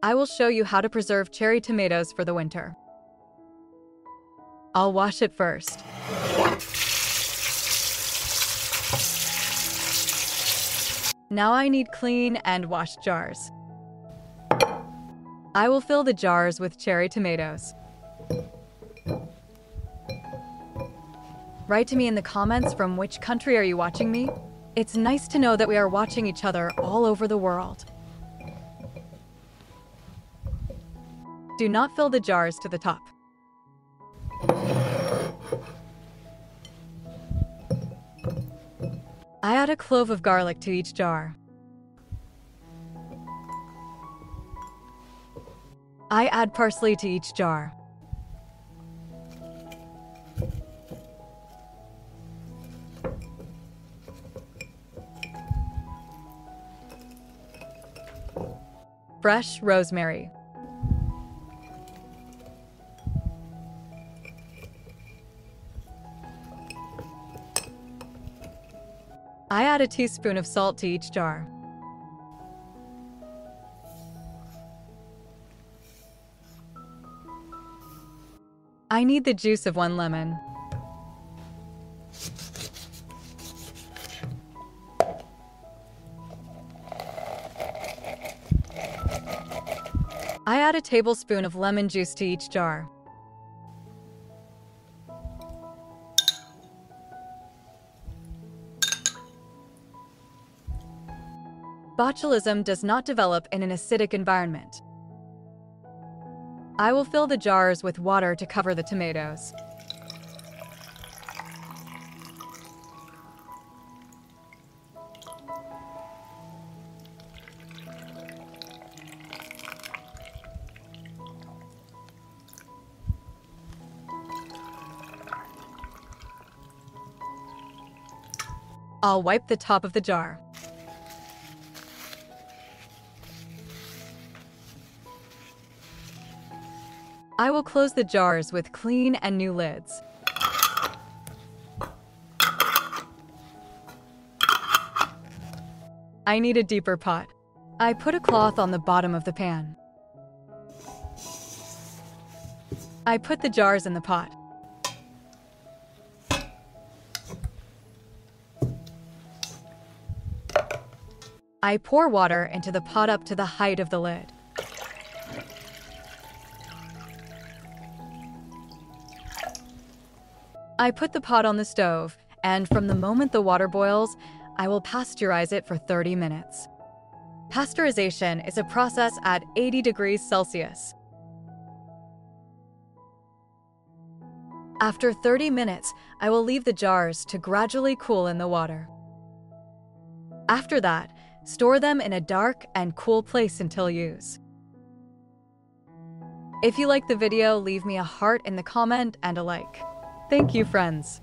I will show you how to preserve cherry tomatoes for the winter. I'll wash it first. Now I need clean and washed jars. I will fill the jars with cherry tomatoes. Write to me in the comments from which country are you watching me? It's nice to know that we are watching each other all over the world. Do not fill the jars to the top. I add a clove of garlic to each jar. I add parsley to each jar. Fresh rosemary. I add a teaspoon of salt to each jar. I need the juice of 1 lemon. I add a tablespoon of lemon juice to each jar. Botulism does not develop in an acidic environment. I will fill the jars with water to cover the tomatoes. I'll wipe the top of the jar. I will close the jars with clean and new lids. I need a deeper pot. I put a cloth on the bottom of the pan. I put the jars in the pot. I pour water into the pot up to the height of the lid. I put the pot on the stove, and from the moment the water boils, I will pasteurize it for 30 minutes. Pasteurization is a process at 80 degrees Celsius. After 30 minutes, I will leave the jars to gradually cool in the water. After that, store them in a dark and cool place until use. If you like the video, leave me a heart in the comment and a like. Thank you, friends.